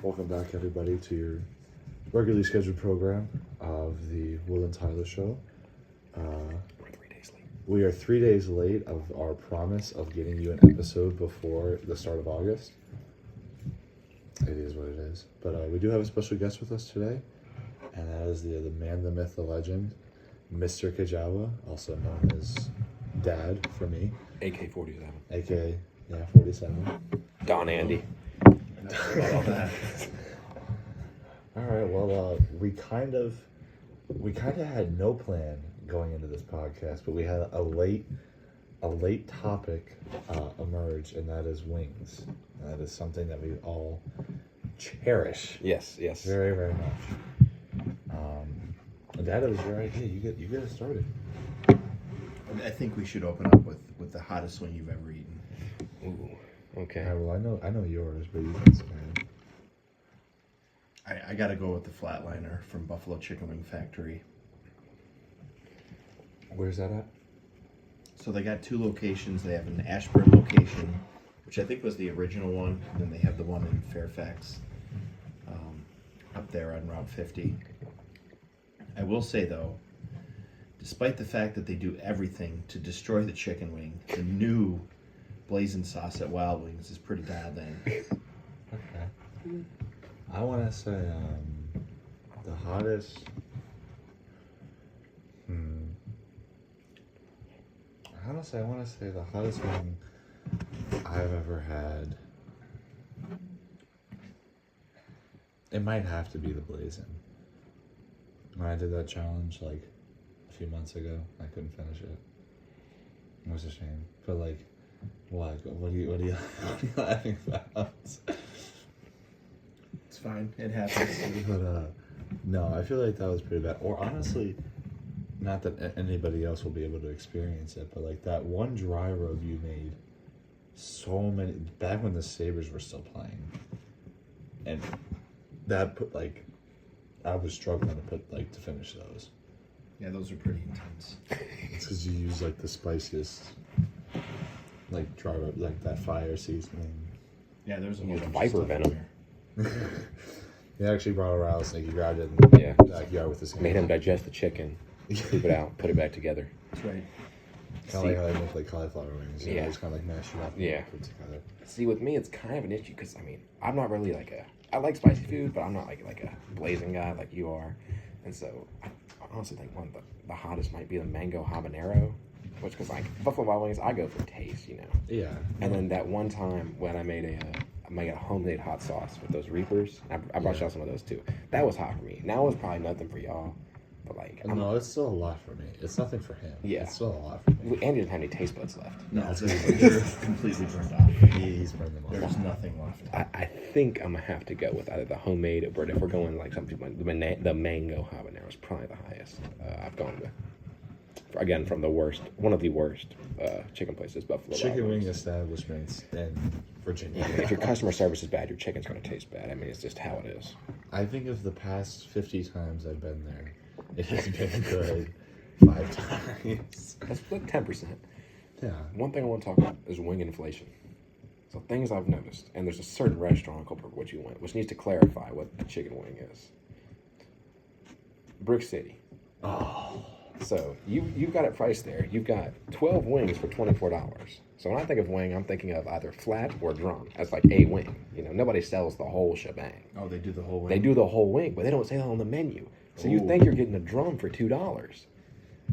Welcome back, everybody, to your regularly scheduled program of the Will and Tyler Show. We're 3 days late. We are 3 days late of our promise of getting you an episode before the start of August. It is what it is. But we do have a special guest with us today, and that is the man, the myth, the legend, Mr. KUJAWA, also known as Dad for me. AK-47. AKA, 47. Don Andy. All right. Well, we kind of had no plan going into this podcast, but we had a late topic emerge, and that is wings. And that is something that we all cherish. Yes. Very, very much. Dad, it was your idea. You get it started. I think we should open up with the hottest wing you've ever eaten. Ooh. Okay. All right, well, I know yours, but you can say it. I gotta go with the Flatliner from Buffalo Chicken Wing Factory. Where's that at? So they got two locations. They have an Ashburn location, which I think was the original one, and then they have the one in Fairfax, up there on Route 50. I will say though, despite the fact that they do everything to destroy the chicken wing, the new blazing sauce at Wild Wings is pretty dialed in. Okay. I want to say the hottest. Honestly, I want to say the hottest wing I've ever had. It might have to be the blazing. When I did that challenge like a few months ago, I couldn't finish it. It was a shame. But like, what are you laughing about? It's fine. It happens. But no, I feel like that was pretty bad. Or honestly, not that anybody else will be able to experience it, but like that one dry rub you made, so many back when the Sabres were still playing, and that put like, I was struggling to finish those. Yeah, those are pretty intense. It's because you use like the spiciest, like dry rub, like that fire seasoning. Yeah, there's a Use bunch of viper stuff in venom. there. He actually brought a rattlesnake. He grabbed it in Yeah. the backyard with his hand. Made him digest the chicken, scoop it out, put it back together. That's right. Kind of like how they make like cauliflower wings. You know, Yeah. just kind of like mash it up. And Yeah. put it together. See, with me, it's kind of an issue because, I mean, I'm not really I like spicy food, but I'm not like a blazing guy like you are. And so I honestly think one of the hottest might be the mango habanero, which, because like Buffalo Wild Wings, I go for taste, you know. Yeah. And then that one time when I made a homemade hot sauce with those Reapers, I brought y'all some of those too. That was hot for me. Now it's probably nothing for y'all, but like, No, it's still a lot for me. It's nothing for him. Yeah. It's still a lot for me. Andy doesn't have any taste buds left. No, they're completely burned off. He's burned them There's off. nothing left. I think I'm gonna have to go with either the homemade, but if we're going like some people, the mango habanero is probably the highest I've gone with. Again, from one of the worst chicken places, Buffalo Chicken Wild wing Wings. establishments in Virginia. If your customer service is bad, your chicken's gonna taste bad. I mean, it's just how it is. I think of the past 50 times I've been there, it has been good 5 times. That's like 10%. Yeah. One thing I want to talk about is wing inflation. So things I've noticed, and there's a certain restaurant called Which You Went, which needs to clarify what a chicken wing is. Brick City. Oh. So you've got it priced there. You've got 12 wings for $24. So when I think of wing, I'm thinking of either flat or drum as like a wing. You know, nobody sells the whole shebang. Oh, they do the whole wing? They do the whole wing, but they don't say that on the menu. So you Ooh. think you're getting a drum for $2.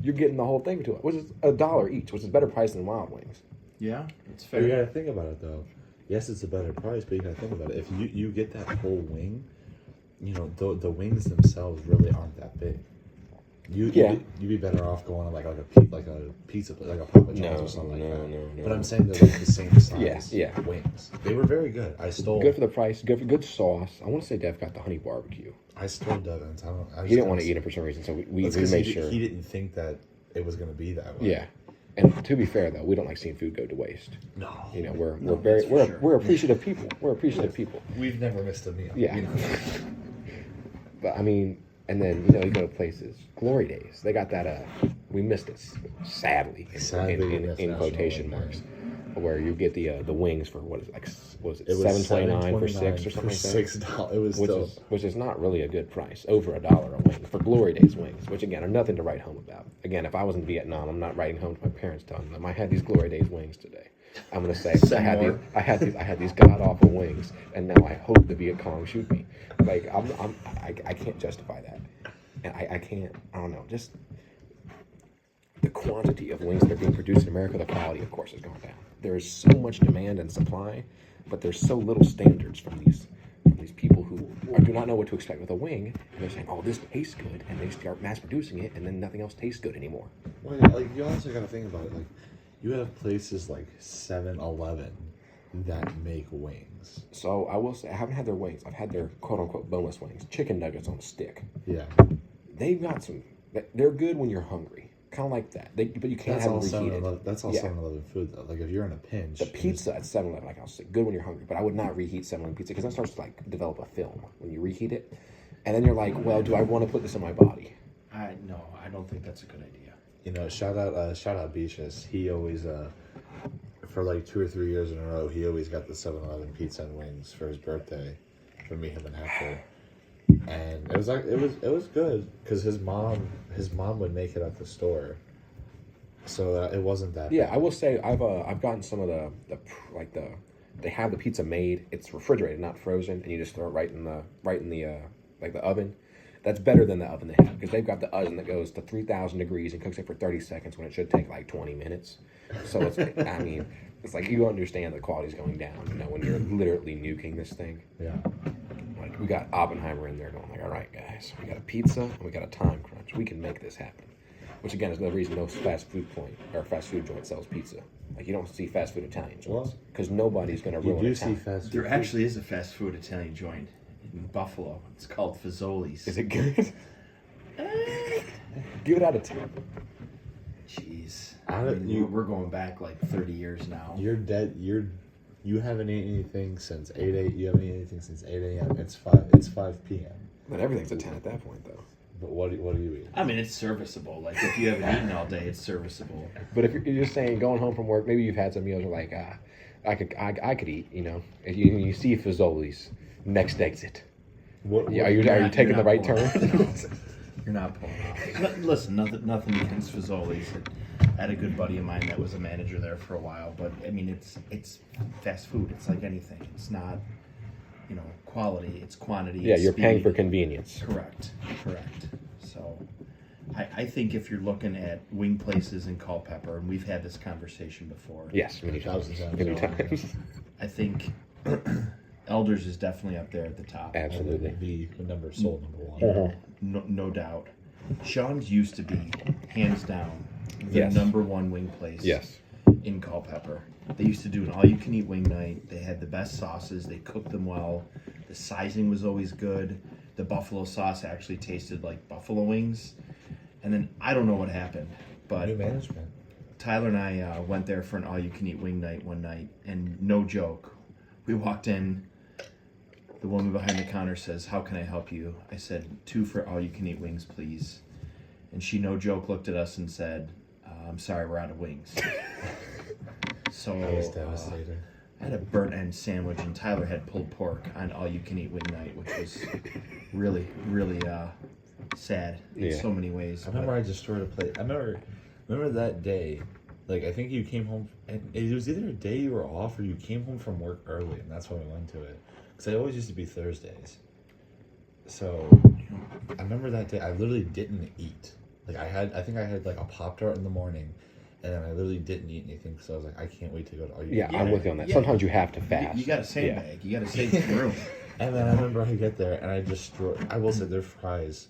You're getting the whole thing for $2, which is $1 each, which is better price than Wild Wings. Yeah, it's But you fair. gotta think about it though. Yes, it's a better price, but you gotta think about it. If you get that whole wing, you know, the wings themselves really aren't that big. You'd be better off going to like a pizza place, like a Papa John's or something like that. No. But I'm saying they're like the same size Yeah. wings. They were very good. I stole. Good for the price, good sauce. I want to say Dev got the honey barbecue. I stole Devin's. He didn't want to eat it for some reason, so we made sure. He didn't think that it was going to be that way. Yeah. And to be fair, though, we don't like seeing food go to waste. No. You know, we're that's for sure. we're appreciative people. We're appreciative people. We've never missed a meal. Yeah. You know? But I mean, and then you know you go to places. Glory Days, they got that. We missed it sadly Sadly, we missed in National quotation Wing marks. where you get the wings for what is it, like was it It was $7.29 for 6 or something like that? $6. It was Which is not really a good price, over $1 a wing for Glory Days wings, which again are nothing to write home about. Again, if I was in Vietnam, I'm not writing home to my parents telling them I had these Glory Days wings today. I'm gonna say I had these god awful wings, and now I hope the Viet Cong shoot me. Like I can't justify that, and I can't. I don't know. Just the quantity of wings that are being produced in America, the quality, of course, has gone down. There is so much demand and supply, but there's so little standards from these people who do not know what to expect with a wing, and they're saying, "Oh, this tastes good," and they start mass producing it, and then nothing else tastes good anymore. Well, yeah, like you also got to think about it. Like you have places like 7-Eleven that make wings. So I will say, I haven't had their wings. I've had their quote-unquote boneless wings, chicken nuggets on a stick. Yeah, They've got some. They're good when you're hungry, kind of like that. But you can't that's have all them reheated. 7-Eleven. That's all Yeah. 7-Eleven food though. Like if you're in a pinch, The pizza at 7-Eleven, like I'll say, good when you're hungry, but I would not reheat 7-Eleven pizza because that starts to like develop a film when you reheat it, and then you're like, well, do I want to put this in my body? No, I don't think that's a good idea. you know, shout out Beaches. He always for like 2 or 3 years in a row, he always got the 7-Eleven pizza and wings for his birthday for me, him, and Hector. And it was like it was good because his mom would make it at the store, so it wasn't that. Yeah, bad. I will say I've gotten some of the they have the pizza made. It's refrigerated, not frozen, and you just throw it right in the like the oven. That's better than the oven they have because they've got the oven that goes to 3,000 degrees and cooks it for 30 seconds when it should take like 20 minutes. So it's I mean it's like you understand the quality's going down. You know when you're literally nuking this thing. Yeah. Like we got Oppenheimer in there going like, all right guys, we got a pizza and we got a time crunch. We can make this happen. Which again is no reason no fast food joint sells pizza. Like you don't see fast food Italian joints because nobody's going to You ruin do a see town. fast food. There actually is a fast food Italian joint in Buffalo. It's called Fazoli's. Is it good? Give it out of 10. Jeez. I don't- We're going back like 30 years now. You're dead. You haven't eaten anything since 8. You haven't eaten anything since 8 a.m. It's 5 p.m. But everything's a 10 at that point though. But what do you eat? I mean, it's serviceable. Like, if you haven't eaten all day, it's serviceable. But if you're just saying going home from work, maybe you've had some meals you're like, I could eat, you know. If you see Fazoli's, next exit. Are you taking the right turn? You're not pulling off. Listen, nothing against Fazoli's. I had a good buddy of mine that was a manager there for a while, but I mean, it's fast food. It's like anything. It's not, quality. It's quantity. Yeah, it's you're paying speed. for convenience. Correct. So, I think if you're looking at wing places in Culpeper, and we've had this conversation before. Yes, many times. Thousands of Many times. times. I think Elders is definitely up there at the top. Absolutely. Be number one. No doubt. Sean's used to be, hands down, the Yes. number one wing place Yes. in Culpeper. They used to do an all-you-can-eat wing night. They had the best sauces. They cooked them well. The sizing was always good. The buffalo sauce actually tasted like buffalo wings. And then I don't know what happened, but New management. Tyler and I went there for an all-you-can-eat wing night one night, and no joke, we walked in. The woman behind the counter says, "How can I help you?" I said, 2 for all-you-can-eat wings, please. And she, no joke, looked at us and said, "I'm sorry, we're out of wings." So That was devastating. I had a burnt end sandwich, and Tyler had pulled pork on all-you-can-eat wing night, which was really, really sad in Yeah. so many ways. I remember I destroyed a plate. I remember that day. Like I think you came home, and it was either a day you were off or you came home from work early, and that's when we went to it. Because I always used to be Thursdays. So I remember that day I literally didn't eat. Like I think I had like a Pop-Tart in the morning, and then I literally didn't eat anything because I was like, I can't wait to go to all you. Yeah, I'm with you on that. Yeah. Sometimes you have to fast. You got to sandbag. You got to save the room. And then I remember I get there and I destroyed. I will say their fries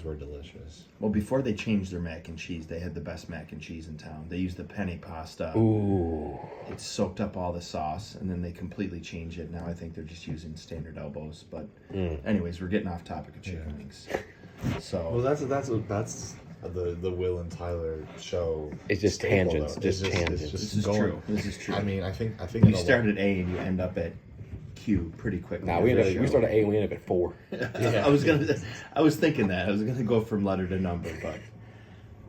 were delicious. Well, before they changed their mac and cheese, they had the best mac and cheese in town. They used the penne pasta. Ooh. It soaked up all the sauce, and then they completely changed it. Now I think they're just using standard elbows. But anyways, we're getting off topic of chicken wings. So Well, that's the Will and Tyler show. It's just staple, tangents, though. just It's tangents. this is going- true. This is true. I mean, I think you in a start at A and you end up at Q pretty quickly. Nah, we Every show. started at 8 and we ended up at 4. I was thinking that I was gonna go from letter to number, but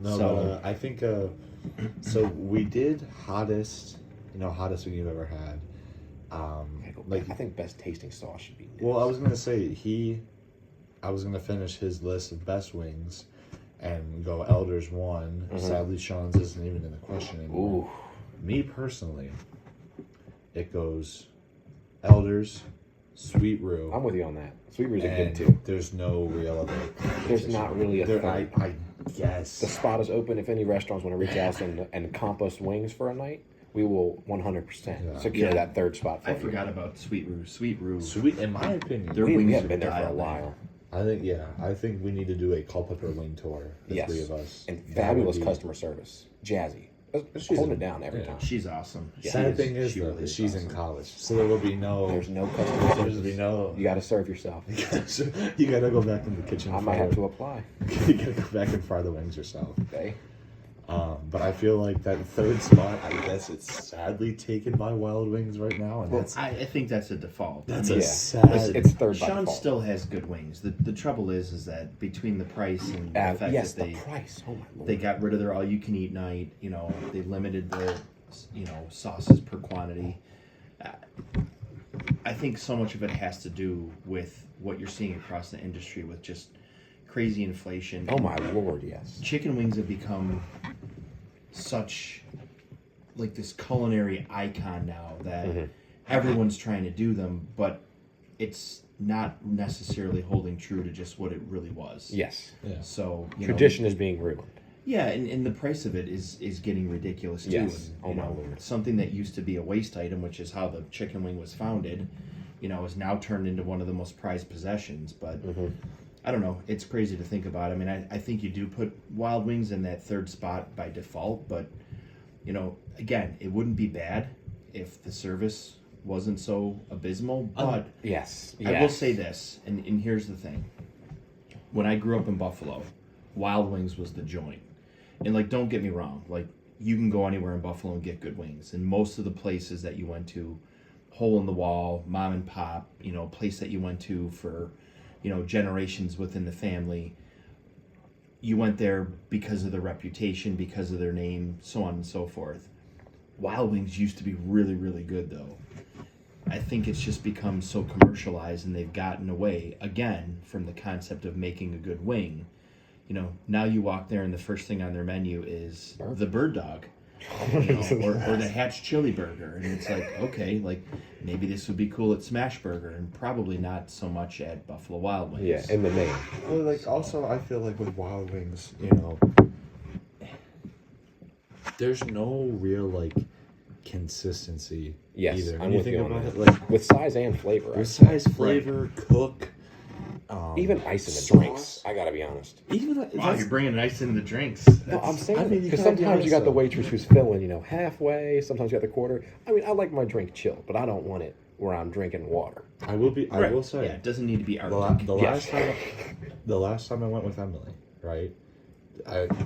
No, So- but I think so. We did hottest hottest wing you've ever had. I think best tasting sauce should be. Nips. Well, I was gonna say I was gonna finish his list of best wings, and go Elders one. Sadly, Sean's isn't even in the question anymore. Ooh. Me personally, it goes Elders, Sweet Rue. I'm with you on that. Sweet Rue's are good and too. there's no real other. There's not really a There, third. I guess. The spot is open. If any restaurants want to reach out and comp us wings for a night, we will 100% secure Yeah. that third spot for I you. forgot about Sweet Rue. Sweet Rue. Sweet, in my opinion, Their We wings haven't are been there for a dialed in. while. I think we need to do a Culpeper wing tour. The Yes. three of us. And That fabulous would be- customer service. Jazzy. She's She's holding a- it down every yeah. time. She's awesome. Sad thing is, she though, really is is she's in awesome. college, so there will be no. There's no customer There's service. be no. You got to serve yourself. You gotta go back in the kitchen. I and might fry have the- to apply. You gotta go back and fry the wings yourself. Okay. But I feel like that third spot, I guess it's sadly taken by Wild Wings right now, and that's I think that's a default. that's I a mean, sad. It's third by Sean default. still has good wings. The trouble is that between the price and the fact Yes, that the price. Oh my lord. they got rid of their all-you-can-eat night. They limited the sauces per quantity. I think so much of it has to do with what you're seeing across the industry with just crazy inflation. Oh my lord, yes. Chicken wings have become such like this culinary icon now that everyone's trying to do them, but it's not necessarily holding true to just what it really was. Yes. Yeah. So Tradition is being ruined. yeah, and the price of it is getting ridiculous too. Yes. And, Oh, my lord. something that used to be a waste item, which is how the chicken wing was founded, is now turned into one of the most prized possessions. But I don't know. It's crazy to think about. I mean, I think you do put Wild Wings in that third spot by default, but again, it wouldn't be bad if the service wasn't so abysmal. But Yes. I will say this, and here's the thing. When I grew up in Buffalo, Wild Wings was the joint. And, don't get me wrong. You can go anywhere in Buffalo and get good wings. And most of the places that you went to, hole in the wall, mom and pop, place that you went to for, generations within the family, you went there because of their reputation, because of their name, so on and so forth. Wild Wings used to be really, really good, though. I think it's just become so commercialized and they've gotten away, again, from the concept of making a good wing. Now you walk there and the first thing on their menu is the bird dog. Or the Hatch chili burger. And it's like, okay, maybe this would be cool at Smash Burger and probably not so much at Buffalo Wild Wings. Yeah, in the name. Well, also I feel like with Wild Wings, there's no real consistency. Yes, either. I'm When you with think you on about that. it, With size and flavor. with size, flavor, cook, Even ice in the sauce. drinks. I gotta be honest. Even Wow, you're bringing ice into the drinks. No, I'm saying I mean, you because gotta be sometimes you got honest, the though. waitress who's filling, halfway. Sometimes you got the quarter. I mean, I like my drink chilled, but I don't want it where I'm drinking water. I will say, Yeah, it doesn't need to be the, Arctic. the last time I went with Emily, right?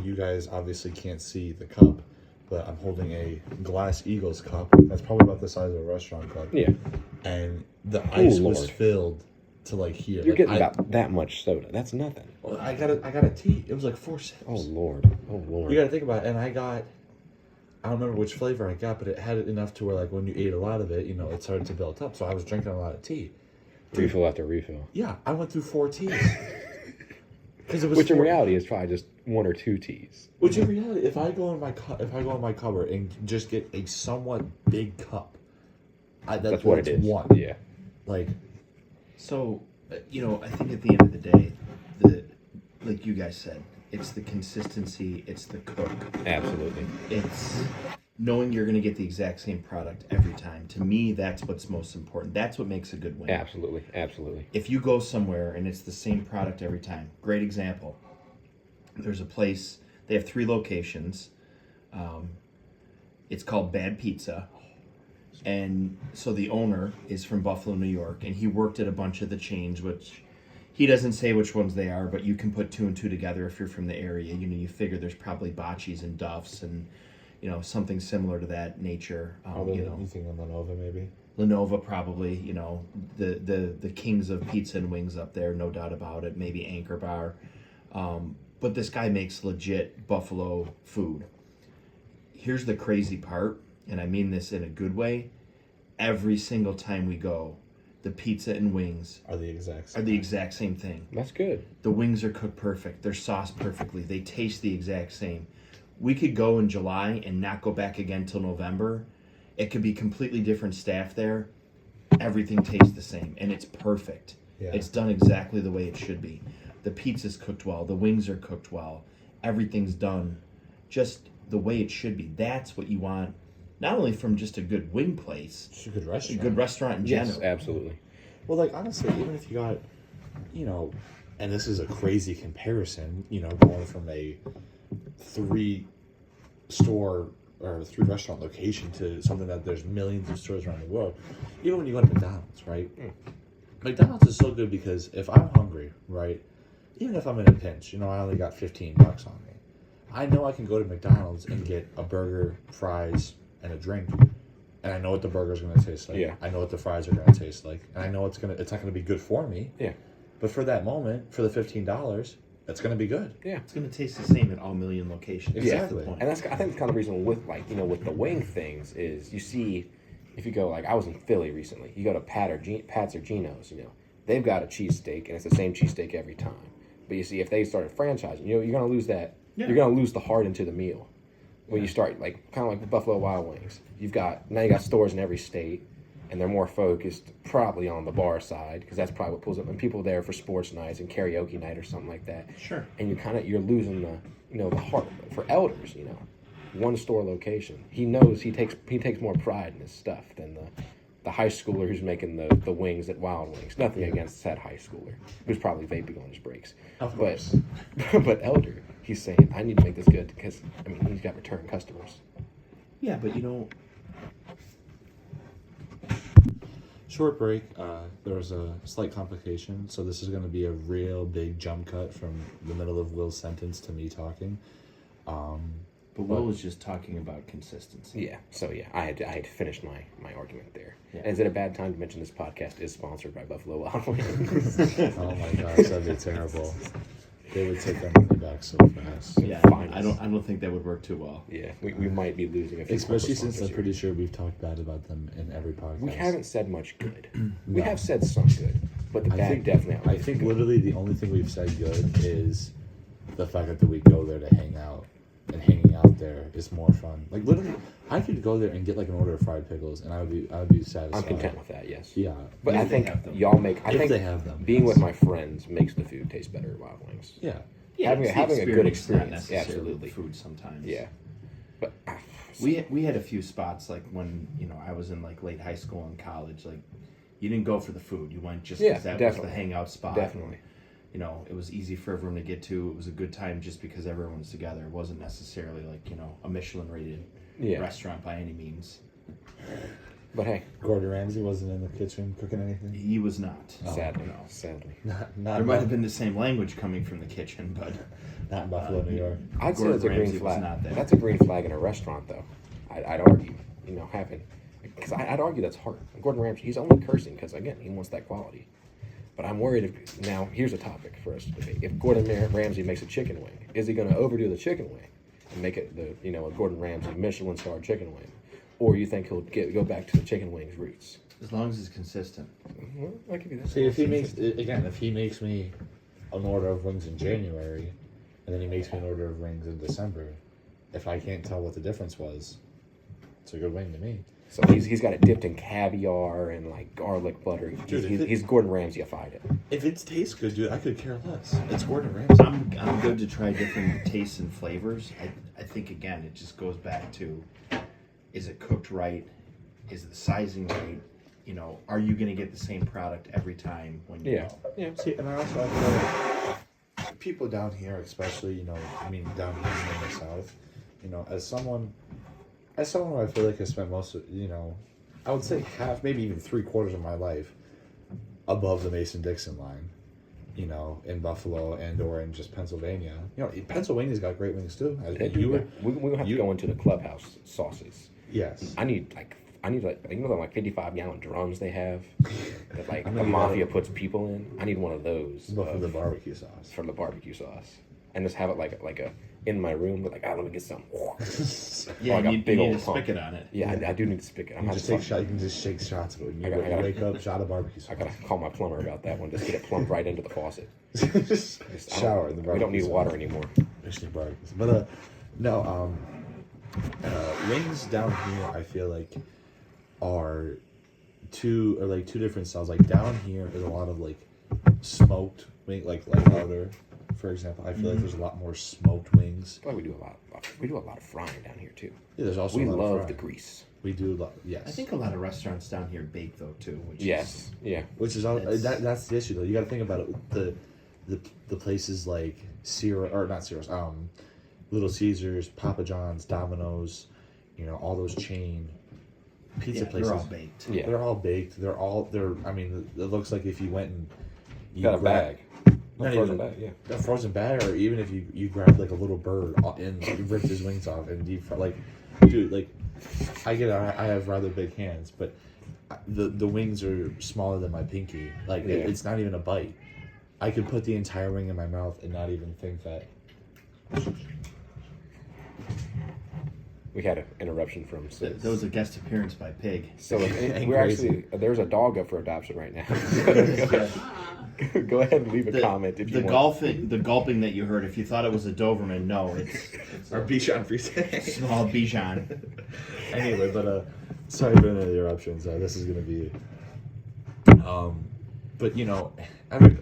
You guys obviously can't see the cup, but I'm holding a glass Eagles cup. That's probably about the size of a restaurant cup. Yeah, And the ice was Lord. filled to here. you're getting about that much soda. That's nothing. I got a tea. It was 4 sips. Oh lord. Oh lord. You got to think about it. And I don't remember which flavor I got, but it had it enough to where when you ate a lot of it, it started to build up. So I was drinking a lot of tea. Refill after refill. Yeah, I went through 4 teas. Because it was Which in 4 reality is probably just 1 or 2 teas. Which in reality, if I go in my cupboard and just get a somewhat big cup, That's what it is. One. Yeah. So, I think at the end of the day, like you guys said, it's the consistency, it's the cook, Absolutely. it's knowing you're going to get the exact same product every time. To me, that's what's most important. That's what makes a good wing. Absolutely. Absolutely. If you go somewhere and it's the same product every time, great example. There's a place, they have 3 locations. It's called Bad Pizza. And so the owner is from Buffalo, New York, and he worked at a bunch of the chains, which he doesn't say which ones they are, but you can put 2 and 2 together if you're from the area. You figure there's probably Bocce's and Duff's and, something similar to that nature. You think of Lenovo maybe? Lenovo probably, the kings of pizza and wings up there, no doubt about it. Maybe Anchor Bar. But this guy makes legit Buffalo food. Here's the crazy part. and I mean this in a good way, every single time we go, the pizza and wings Are the exact are the exact same thing. That's good. The wings are cooked perfect. They're sauced perfectly. They taste the exact same. We could go in July and not go back again till November. It could be completely different staff there. Everything tastes the same, and it's perfect. Yeah. It's done exactly the way it should be. The pizza's cooked well. The wings are cooked well. Everything's done just the way it should be. That's what you want, not only from just a good wing place, It's a good a restaurant. good restaurant in Yes, general. absolutely. Well, like, honestly, even if you got, you know, and this is a crazy comparison, you know, going from a 3-store or 3-restaurant location to something that there's millions of stores around the world. Even when you go to McDonald's, right? McDonald's is so good because if I'm hungry, right, even if I'm in a pinch, you know, I only got $15 on me, I know I can go to McDonald's and get a burger, fries, and a drink, and I know what the burger's going to taste like. Yeah. I know what the fries are going to taste like, and I know it's not going to be good for me. Yeah. But for that moment, for the $15, it's going to be good. Yeah. It's going to taste the same at all million locations. Exactly. That's the point. And that's, I think, the kind of reason with, like, you know, with the wing things is you see, if you go, like, I was in Philly recently, you go to Pat's or Geno's, you know, they've got a cheesesteak, and it's the same cheesesteak every time. But you see, if they started franchising, you know, you're going to lose that. Yeah. You're going to lose the heart into the meal when you start, like, kind of like the Buffalo Wild Wings. You got stores in every state, and they're more focused probably on the bar side, because that's probably what pulls up, and people there for sports nights and karaoke night or something like that. Sure. And you're losing the, you know, the heart for Elders, you know, one store location. He knows he takes more pride in his stuff than the high schooler who's making the wings at Wild Wings. Nothing against that high schooler who's probably vaping on his breaks. Of course. But Elder, he's saying, I need to make this good because, I mean, he's got return customers. Yeah, but you know, Short break. There was a slight complication, so this is going to be a real big jump cut from the middle of Will's sentence to me talking. but Will was just talking about consistency. Yeah, so yeah, I had finished my argument there. Yeah. And is it a bad time to mention this podcast is sponsored by Buffalo Wild Wings? Oh my gosh, that'd be terrible. They would take their money back so fast. Yeah, Fine. I don't think that would work too well. Yeah, we might be losing a few Especially corporate since I'm sponsors pretty here. sure we've talked bad about them in every podcast. We haven't said much good. We No. have said some good, but the bad definitely I outweighs think the good. literally the only thing we've said good is the fact that we go there to hang out, and hanging out there is more fun. Like literally, I could go there and get like an order of fried pickles, and I would be satisfied. I'm content with that, yes. Yeah, But If I they think have them. y'all make. I If think they have them, being yes. with my friends makes the food taste better at Wild Wings. yeah. Yeah, Having it's the a good not experience, necessarily absolutely. the food sometimes. Yeah, but We had a few spots like when I was in like late high school and college. Like you didn't go for the food; you went just Yeah, because that definitely. was the hangout spot. Definitely. It was easy for everyone to get to. It was a good time just because everyone was together. It wasn't necessarily like a Michelin rated Yeah. restaurant by any means. But hey, Gordon Ramsay wasn't in the kitchen cooking anything. He was not. sadly, no. sadly, Not There might have been the same language coming from the kitchen, but not in Buffalo, New York. I'd say Gordon that's a green Ramsay was flag. not there. That's a green flag in a restaurant, though. I'd argue, having, because I'd argue that's hard. Gordon Ramsay, he's only cursing because again, he wants that quality. But I'm worried. Now, here's a topic for us to debate. If Gordon Ramsay makes a chicken wing, is he going to overdo the chicken wing and make it a Gordon Ramsay Michelin star chicken wing, or you think he'll go back to the chicken wing's roots? as long as it's consistent. Well, I could be that. See, if he makes me an order of wings in January, and then he makes me an order of wings in December, if I can't tell what the difference was, it's a good wing to me. So he's got it dipped in caviar and like garlic butter. Dude, He's Gordon Ramsay-ified it. If it tastes good, dude, I could care less. It's Gordon Ramsay. I'm good to try different tastes and flavors. I think again it just goes back to, is it cooked right? Is the sizing right? Are you going to get the same product every time when you go? Yeah. See, and I also feel like people down here, especially, down here in the South, as someone who I feel like I spent most of, I would say half, maybe even 3/4 of my life above the Mason-Dixon line, in Buffalo or in just Pennsylvania. Pennsylvania's got great wings too. We have to go into the clubhouse sauces. Yes. I need like them 55-gallon drums they have that like I'm the gonna mafia puts people in. I need one of those But for the barbecue sauce. for the barbecue sauce, and just have it like a in my room, but like, let me get some. Yeah, Like a you big need old a spigot on it. Yeah, I do need to spigot. You can just shake shots of it. You wake up, shot of barbecue sauce. I gotta call my plumber about that one. Just get it plumbed right into the faucet. Just shower in the barbecue. We don't need sauce. water anymore. Actually, barbecues. But no. Wings down here, I feel like, are two different styles. Like down here is a lot of like smoked wing, like outer, for example. I feel like there's a lot more smoked wings. But we do a lot. We do a lot of frying down here too. Yeah, there's also we a lot love of the frying. grease. We do a lot. Yes, I think a lot of restaurants down here bake though too. Which Yes. Yeah. which is that's the issue though. You got to think about it. The places like Little Caesars, Papa John's, Domino's, all those chain pizza places. They're all baked. Yeah. They're all baked. I mean, it looks like if you went and you Got a grabbed- bag. Not A frozen even- bag. Yeah. a frozen bag, or even if you grabbed like a little bird and you ripped his wings off and deep fry, like, dude, like, I have rather big hands, but the wings are smaller than my pinky. Like, Yeah. it's not even a bite. I could put the entire wing in my mouth and not even think that. We had an interruption from. That was a guest appearance by Pig. So And we're crazy. actually there's a dog up for adoption right now. Go ahead and leave a comment if you want. The gulping that you heard. If you thought it was a Doberman, no, it's Or a Bichon Frise. small Bichon. Anyway, but sorry for the interruptions. This is gonna be. But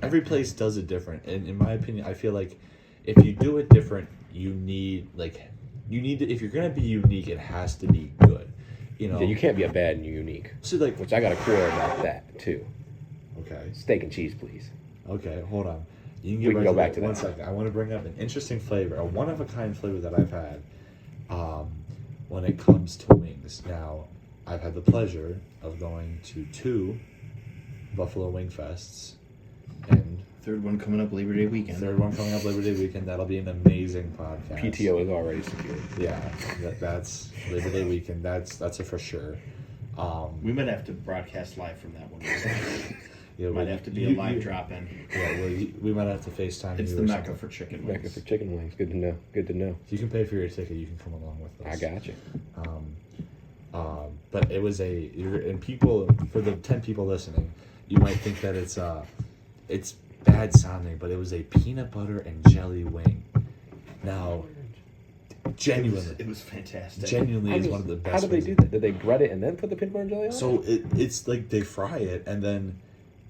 every place does it different, and in my opinion, I feel like if you do it different, you need to. If you're gonna be unique, it has to be good. Yeah, you can't be a bad and unique. So like, Which I got a query about that too. okay, Steak and cheese, please. okay, hold on. You We can go back to one that. second. I want to bring up an interesting flavor, a one of a kind flavor that I've had. When it comes to wings, now I've had the pleasure of going to 2 Buffalo Wing Fests, and Third one coming up Labor Day weekend. third one coming up Labor Day weekend. That'll be an amazing podcast. PTO is already secured. Yeah, that's Labor Day weekend. That's a for sure. We might have to broadcast live from that one. Yeah, Might have to be a live drop in. Yeah, we might have to FaceTime It's you the or mecca something. for chicken Mecca wings. for chicken wings. Good to know. Good to know. If you can pay for your ticket, you can come along with us. I got you. But it was and people, for the 10 people listening, you might think that it's bad sounding, but it was a peanut butter and jelly wing. Now, genuinely, It was fantastic. genuinely is one of the best. How did they wings. do that? Did they bread it and then put the peanut butter and jelly on? So it's like they fry it, and then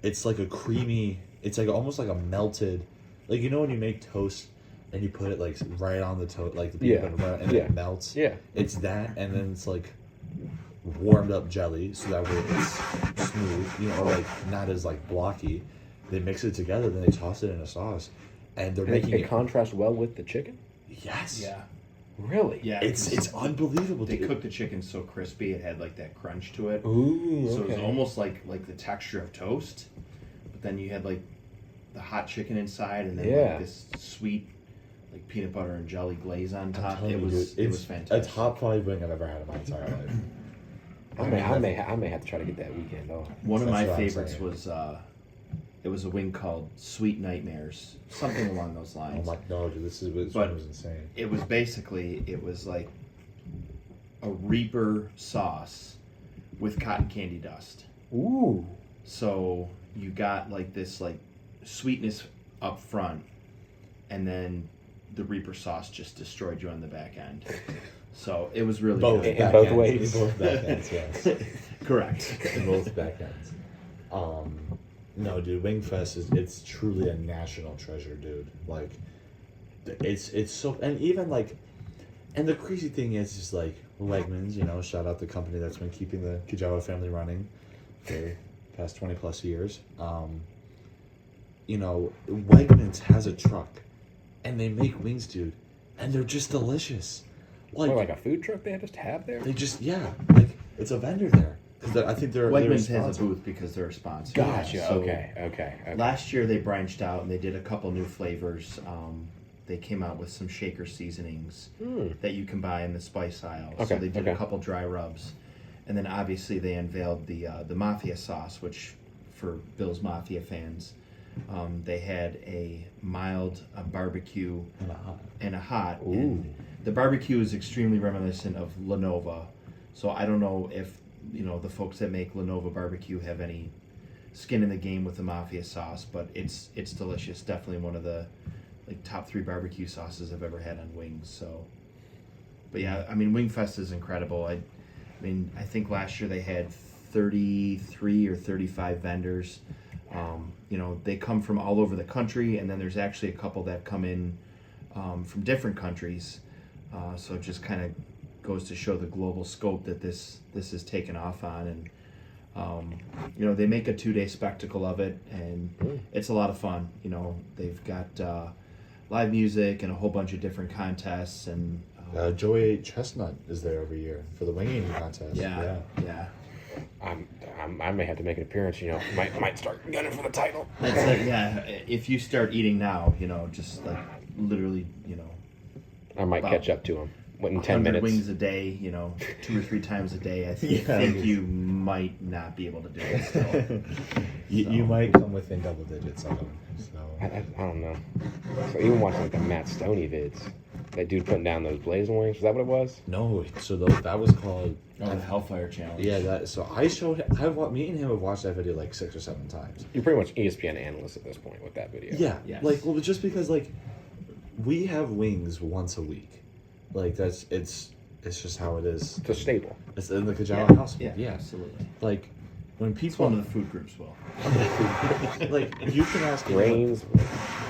it's like a creamy. It's like almost like a melted, like when you make toast and you put it like right on the toast, like the peanut butter, and it melts. Yeah. It's that, and then it's like warmed up jelly, so that way it's smooth, or like not as like blocky. They mix it together, then they toss it in a sauce, and they're making it it. contrast well with the chicken. Yes. Yeah. Really? Yeah. It's unbelievable. They dude. cooked the chicken so crispy, it had like that crunch to it. Ooh. So it was almost like the texture of toast, but then you had like the hot chicken inside, and then like this sweet like peanut butter and jelly glaze on I'm top. telling It you, was dude, it was it's fantastic. a top 5 wing I've ever had in my entire life. I may have to try to get that weekend off. One of That's my what I'm favorites saying. was it was a wing called Sweet Nightmares, something along those Oh lines. my god, dude, this But- one was insane. It was basically like a Reaper sauce with cotton candy dust. Ooh. So you got like this like sweetness up front, and then the Reaper sauce just destroyed you on the back end. So it was really Both good. In both backends. ways. Both backends, yes. Correct. In both backends. No, dude, Wingfest it's truly a national treasure, dude. Like, it's so, and even like, and the crazy thing is like Wegmans, shout out the company that's been keeping the KUJAWA family running for the past 20 plus years. Wegmans has a truck, and they make wings, dude, and they're just delicious. Like a food truck they just have there? They just like it's a vendor there. 'Cause I think they're Wegmans has a responsible. booth because they're a sponsor. Gotcha. So Okay. last year they branched out and they did a couple new flavors. They came out with some shaker seasonings that you can buy in the spice aisle. So Okay, they did okay. a couple dry rubs, and then obviously they unveiled the Mafia sauce, which for Bill's Mafia fans, They had a mild barbecue And a hot. and a hot. Ooh. And the barbecue is extremely reminiscent of Lenovo. So I don't know if the folks that make Lenovo barbecue have any skin in the game with the mafia sauce, but it's delicious. Definitely one of the top 3 barbecue sauces I've ever had on wings. So, but yeah, I mean, Wingfest is incredible. I think last year they had 33 or 35 vendors. They come from all over the country, and then there's actually a couple that come in from different countries. So it just kind of goes to show the global scope that this is taken off on, and they make a 2-day spectacle of it, and it's a lot of fun. They've got live music and a whole bunch of different contests, and Joey Chestnut is there every year for the wing eating contest. yeah. I may have to make an appearance. Might start gunning for the title. That's it, yeah. If you start eating now, just literally, I might Wow. catch up to him. In 10 100 minutes. wings a day, 2 or 3 times a day. I think you might not be able to do it still. You might come within double digits of them. So I don't know. So even watching the Matt Stoney vids, that dude putting down those blazing wings. Is that what it was? no, so that was called. Oh, the Hellfire Challenge. Yeah, so me and him have watched that video like 6 or 7 times. You're pretty much ESPN analyst at this point with that video. Yeah, Yes. just because we have wings once a week, it's just how it is. It's a staple. It's in the Yeah, KUJAWA household. yeah, Yeah, absolutely. when It's people one of the food groups, Will. you can ask Grains.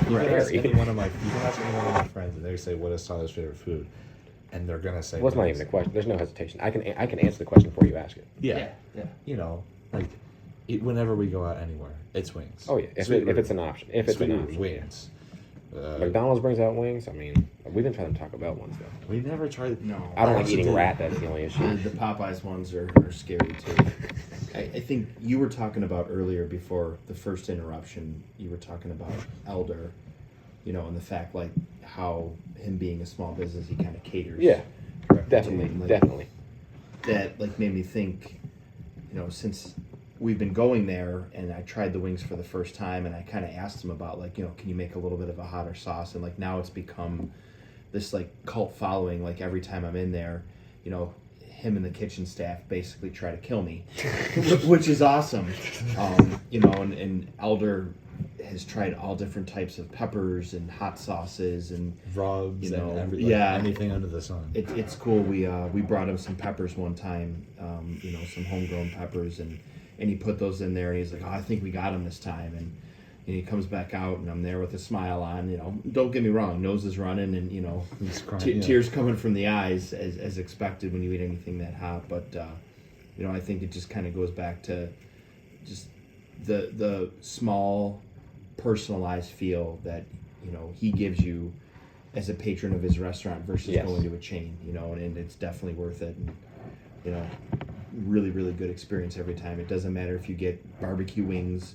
you can ask Right. any one of my my friends, and they say what is Tyler's favorite food, and they're gonna say. Well, it's not wings. even a question. There's no hesitation. I can answer the question before you ask it. Yeah, yeah. Whenever we go out anywhere, it's wings. Oh yeah, if it's an option. If it's an option. wings. McDonald's brings out wings. I mean, we didn't try them Taco Bell ones though. We never tried. No. I don't like Also eating did- rat. That's the only issue. The Popeyes ones are scary too. I think you were talking about earlier before the first interruption. You were talking about Elder, and the fact how him being a small business, he kind of caters. Yeah, directly to definitely, him. definitely. That made me think. Since we've been going there, and I tried the wings for the first time, and I kind of asked him about can you make a little bit of a hotter sauce, and now it's become this cult following. Every time I'm in there, him and the kitchen staff basically try to kill me, which is awesome. And Elder has tried all different types of peppers and hot sauces and rubs and anything under the sun. it's cool. We brought him some peppers one time, some homegrown peppers, and he put those in there, and he's like, oh, I think we got him this time, and he comes back out, and I'm there with a smile on. Don't get me wrong, nose is running, and He's crying, tears coming from the eyes as expected when you eat anything that hot. But I think it just kind of goes back to just the small personalized feel that he gives you as a patron of his restaurant versus Yes. going to a chain, and it's definitely worth it. And really, really good experience every time. It doesn't matter if you get barbecue wings,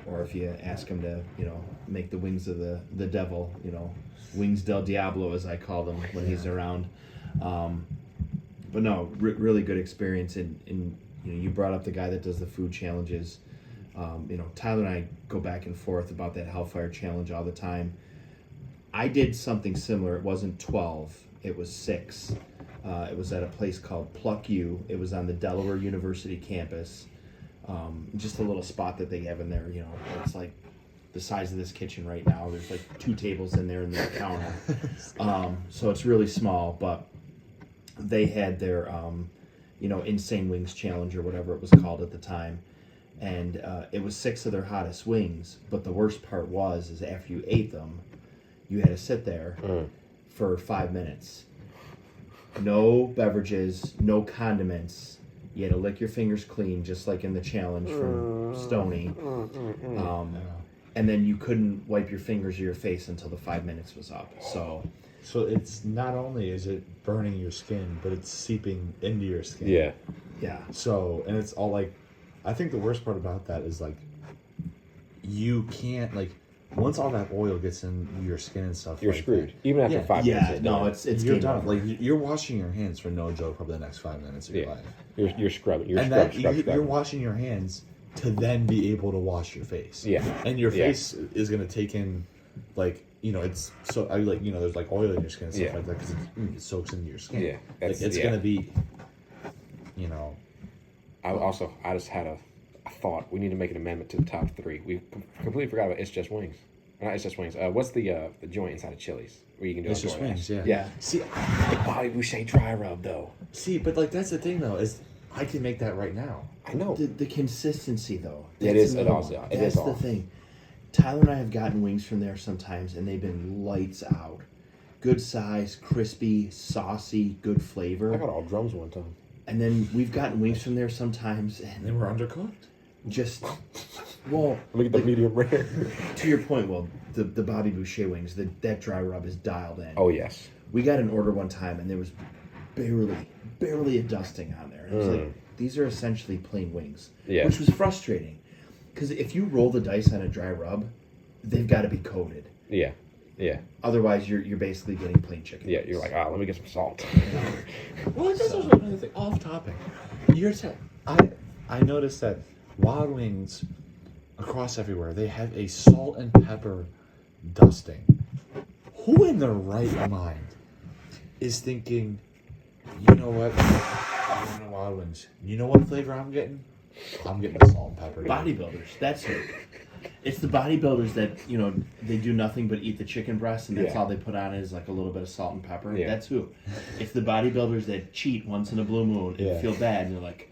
or if you ask him to, make the wings of the devil, wings del Diablo, as I call them when he's around. But no, really good experience. And you brought up the guy that does the food challenges. Tyler and I go back and forth about that Hellfire Challenge all the time. I did something similar. It wasn't 12, it was 6. It was at a place called Pluck U. It was on the Delaware University campus. Just a little spot that they have in there. It's like the size of this kitchen right now. There's 2 tables in there and the counter. So it's really small, but they had their, Insane Wings Challenge or whatever it was called at the time. And it was 6 of their hottest wings. But the worst part is after you ate them, you had to sit there for 5 minutes. No beverages, no condiments. You had to lick your fingers clean, just like in the challenge from Stoney. And then you couldn't wipe your fingers or your face until the 5 minutes was up. So it's not only is it burning your skin, but it's seeping into your skin. Yeah. yeah, So, and it's all I think the worst part about that is you can't once all that oil gets in your skin and stuff, You're screwed. Even after Yeah. 5 minutes. yeah. it's No, done. it's you're game done. over. You're washing your hands for no joke probably the next 5 minutes of your Yeah. life. You're scrubbing. You're And scrubbing. you're washing your hands to then be able to wash your face. Yeah. And your Yeah. face is gonna take in, like, it's so I like there's like oil in your skin and stuff Yeah. like that because it soaks into your skin. Yeah, like it's gonna be, I just had a thought. We need to make an amendment to the top 3. We completely forgot about It's Just Wings. Not It's Just Wings. What's the joint inside of Chili's where you can do It's it Just on DoorDash? Wings, yeah. Yeah. See, The Bobby Boucher dry rub though. but like that's the thing though is I can make that right now. I know. The consistency, though. It that's is. It another also. one. It That's is the off. thing. Tyler and I have gotten wings from there sometimes, and they've been lights out. Good size, crispy, saucy, good flavor. I got all drums one time. And then we've gotten wings from there sometimes, And they and were undercooked. just, well, Let me get the medium rare. to your point, the Bobby Boucher wings, that dry rub is dialed in. Oh yes. We got an order one time, and there was barely a dusting on there. And it was like, these are essentially plain wings, Yeah. which was frustrating. Because if you roll the dice on a dry rub, they've got to be coated. Yeah. Yeah. Otherwise, you're basically getting plain chicken. Yeah. wings. You're like, let me get some salt. Well, that's also another thing. Off topic. I noticed that Wild Wings across everywhere they have a salt and pepper dusting. Who in their right mind is thinking, you know what? I'm going to Wild Wings. You know what flavor I'm getting? I'm getting salt and pepper. Bodybuilders, that's it. It's the bodybuilders that they do nothing but eat the chicken breast, and that's Yeah. all they put on is like a little bit of salt and pepper. Yeah. That's who. It's the bodybuilders that cheat once in a blue moon and Yeah. feel bad, and they're like,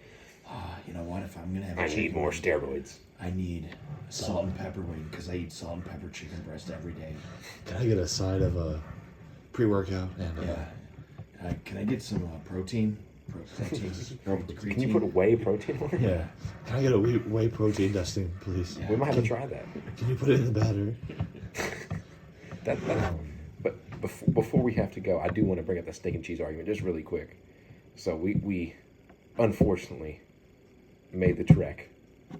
you know what? If I'm gonna have a I chicken need more wing, steroids. I need a salt and pepper wing because I eat salt and pepper chicken breast every day. Can I get a side of a pre-workout? And Yeah. Can I get some protein? Protein. Can you put whey protein on it? yeah. Can I get a whey protein dusting, please? We might have to try that. Can you put it in the batter? But before we have to go, I do want to bring up the steak and cheese argument just really quick. So we unfortunately made the trek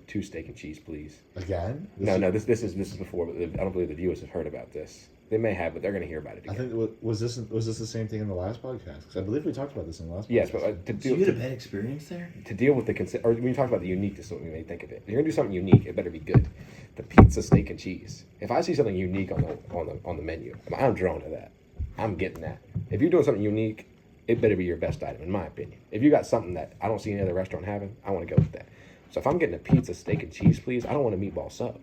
to Steak and Cheese, please. Again? No, this is before. But I don't believe the viewers have heard about this. They may have, but they're going to hear about it I again. think was this the same thing in the last podcast? Because I believe we talked about this in the last. Yes, podcast. but So you had a bad experience there? to deal with or when you talk about the uniqueness of what we may think of it, if you're gonna do something unique, it better be good. The pizza, steak, and cheese. If I see something unique on the menu, I'm drawn to that. I'm getting that. If you're doing something unique, it better be your best item, in my opinion. If you got something that I don't see any other restaurant having, I want to go with that. So if I'm getting a pizza, steak, and cheese, please, I don't want a meatball sub.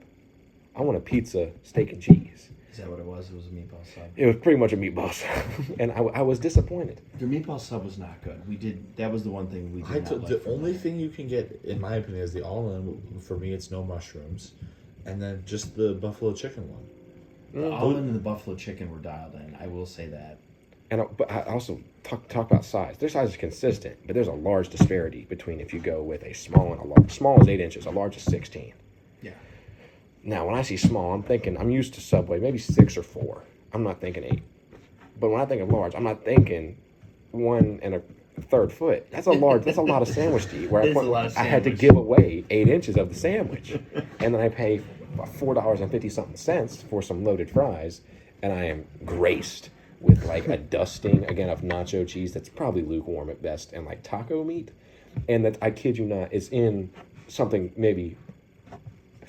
I want a pizza, steak, and cheese. Is that what it was? It was a meatball sub. It was pretty much a meatball sub, and I was disappointed. Your meatball sub was not good. That was the one thing we did not like. The from only there. thing you can get, in my opinion, is the all-in. For me, it's no mushrooms, and then just the buffalo chicken one. The all-in and the buffalo chicken were dialed in. I will say that. But I also talk about size. Their size is consistent, but there's a large disparity between if you go with a small and a large. Small is 8 inches, a large is 16. Yeah. Now, when I see small, I'm used to Subway, maybe 6 or 4. I'm not thinking 8. But when I think of large, I'm not thinking 1 1/3 foot. That's a large. That's a lot of sandwich to eat. Where It is a lot of I had to sandwich. give away 8 inches of the sandwich, and then I pay $4.50 for some loaded fries, and I am graced with like a dusting again of nacho cheese that's probably lukewarm at best, and like taco meat, and that I kid you not, is in something maybe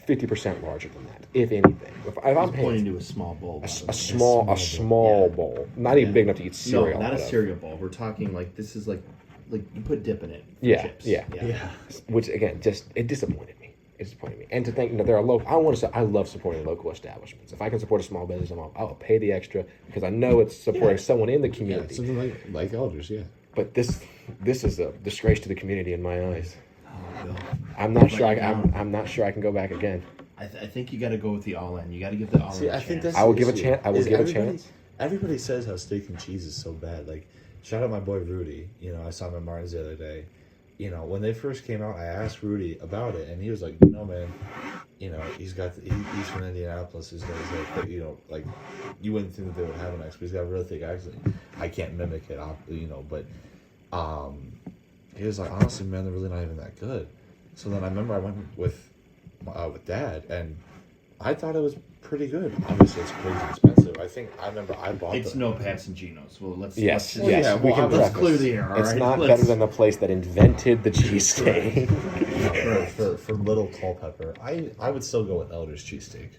50% larger than that, if anything. If I'm I'm paying pointing to a small bowl. by the way. small Yeah. bowl, not even Yeah. big enough to eat cereal. No, not a out of. cereal bowl. We're talking like this is like you put dip in it. For Yeah, chips. yeah. Which again, it disappointed me. It disappointed me. And to think that there are local, I love supporting local establishments. If I can support a small business, I'll pay the extra because I know it's supporting someone in the Yeah, community. something like Elders, yeah. But this is a disgrace to the community in my eyes. Oh, Bill. I'm not But sure. you know- I'm not sure I can go back again. I think you got to go with the all in. You got to give the all in. See, I think that's. I will the give a issue, chance. I will is give a everybody- chance. Everybody says how steak and cheese is so bad. Like, shout out my boy Rudy. You know, I saw him at Martin's the other day. You know, when they first came out, I asked Rudy about it, and he was like, "No, man. You know, he's from Indianapolis. He's got like, you know, like you wouldn't think that they would have an accent, but he's got a really thick accent. I can't mimic it, you know, but he was like, honestly, man, they're really not even that good. So then I remember I went with Dad, and I thought it was pretty good. Obviously, it's crazy expensive. I remember I bought. It's no Pats and Geno's. Well, let's Yes, let's, yes. yeah, we can let's preface. clear the air. All It's right? not Let's- better than the place that invented the cheesesteak. for Little Culpepper. I would still go with Elder's cheesesteak.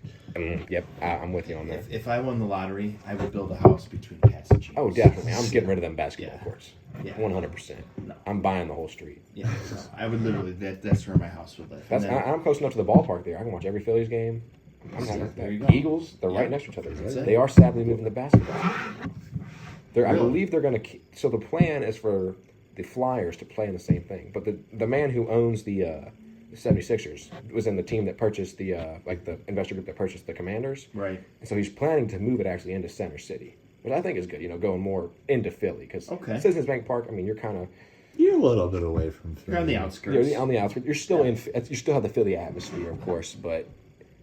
Yep, I'm with you on that. If I won the lottery, I would build a house between Pats and Geno's. Oh, definitely. I'm getting rid of them basketball Yeah. courts. Yeah. 100%. No. I'm buying the whole street. Yeah, no, I would literally. That's where my house would live. And then- I'm close enough to the ballpark there. I can watch every Phillies game. There you go. Eagles, they're Yeah. right next to each other. That's it. They are sadly moving the basketball. I Really? believe they're going to. So the plan is for the Flyers to play in the same thing. But the man who owns the 76ers was in the team that purchased the investor group that purchased the Commanders. right. And so he's planning to move it actually into Center City, which I think is good. Going more into Philly because Okay. Citizens Bank Park. I mean, you're kind of You're a little bit away from Philly. You're on the outskirts. on the outskirts. You're still you still have the Philly atmosphere, of course, but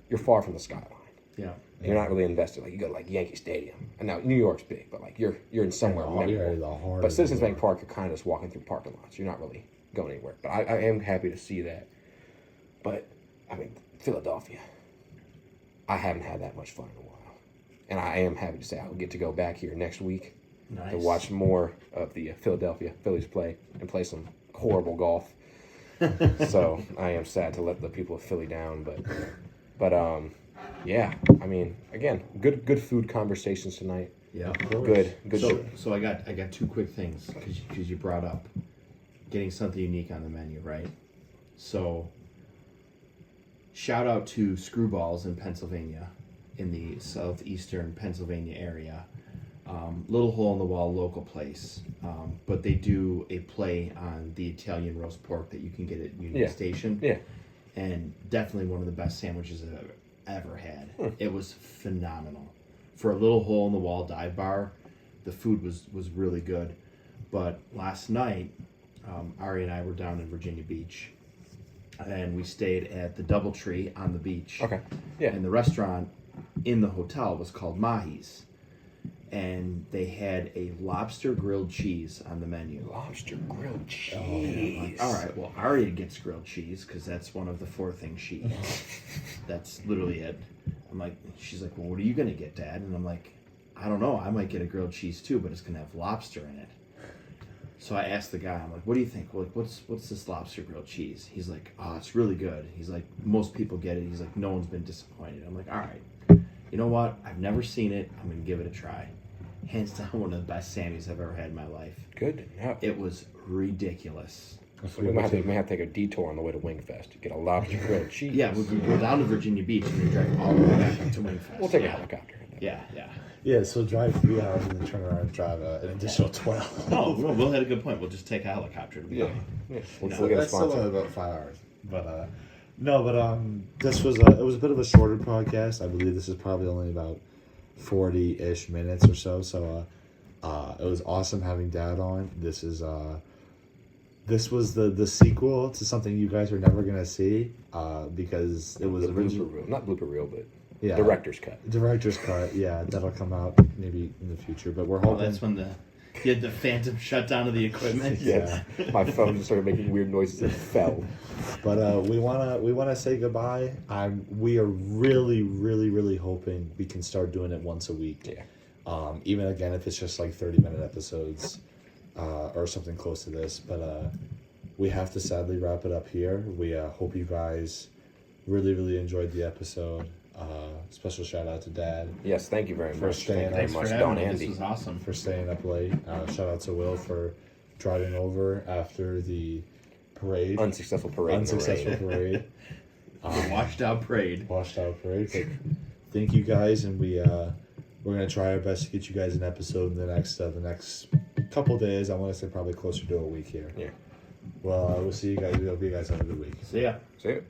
you're far from the skyline. Yeah. You're not really invested. Like you go to like Yankee Stadium, and now New York's big, but like you're in somewhere memorable. the heart But of Citizens New Bank Park, you're kind of just walking through parking lots. You're not really going anywhere. But I am happy to see that. But I mean, Philadelphia, I haven't had that much fun in a while, and I am happy to say I'll get to go back here next week Nice. to watch more of the Philadelphia Phillies play and play some horrible golf. So I am sad to let the people of Philly down, but yeah. I mean, again, good food conversations tonight. Yeah. Good So I got two quick things because you brought up getting something unique on the menu, right? So shout out to Screwballs in Pennsylvania, in the southeastern Pennsylvania area. Little hole in the wall local place, but they do a play on the Italian roast pork that you can get at Union Yeah. Station. Yeah. And definitely one of the best sandwiches I've ever had. It was phenomenal. For a little hole in the wall dive bar, the food was really good. But last night, Ari and I were down in Virginia Beach, and we stayed at the DoubleTree on the beach. Okay. Yeah. And the restaurant in the hotel was called Mahi's, and they had a lobster grilled cheese on the menu. Lobster grilled cheese. I'm like, all right, well, Aria gets grilled cheese because that's one of the 4 things she eats. That's literally it. I'm like, she's like, well, what are you gonna get, Dad? And I'm like, I don't know. I might get a grilled cheese too, but it's gonna have lobster in it. So I asked the guy, I'm like, what do you think? Well, like, what's this lobster grilled cheese? He's like, oh, it's really good. He's like, most people get it. He's like, no one's been disappointed. I'm like, all right, you know what? I've never seen it. I'm gonna give it a try. Hands down, one of the best Sammys I've ever had in my life. Good. Yeah. It was ridiculous. We may have to take a detour on the way to Wingfest to get a lobster grilled cheese. Yeah, we go down to Virginia Beach and we drive all the way back up to Wingfest. We'll take a helicopter. Yeah, yeah. Yeah, so drive 3 hours and then turn around and drive an additional 12. No, we'll hit a good point. We'll just take a helicopter. It'll be Yeah. fine. Yeah. No, We'll get a That's still sponsor. only about 5 hours. But this was it was a bit of a shorter podcast. I believe this is probably only about 40-ish minutes or so. So it was awesome having Dad on. This was the sequel to something you guys are never gonna see because it was The originally blooper reel. Not blooper reel, but yeah, director's cut. director's cut. Yeah, that'll come out maybe in the future. But we're Oh, hoping. that's when you had the phantom shutdown of the equipment. Yeah. My phone just started making weird noises and fell. But we wanna say goodbye. We are really hoping we can start doing it once a week. Yeah. Even again if it's just like 30-minute episodes, or something close to this. But we have to sadly wrap it up here. We hope you guys really enjoyed the episode. Special shout out to Dad Yes, thank you very For much. staying Thank you up. very Thanks much, for Don having me. Andy. This was awesome. for staying up late. Shout out to Will for driving over after the parade. Unsuccessful parade. Unsuccessful parade. Washed out parade. Washed out parade. But thank you guys, and we're gonna try our best to get you guys an episode in the next couple days. I want to say probably closer to a week here. Yeah. Well, we'll see you guys. We hope you guys have a good week. See ya. See you.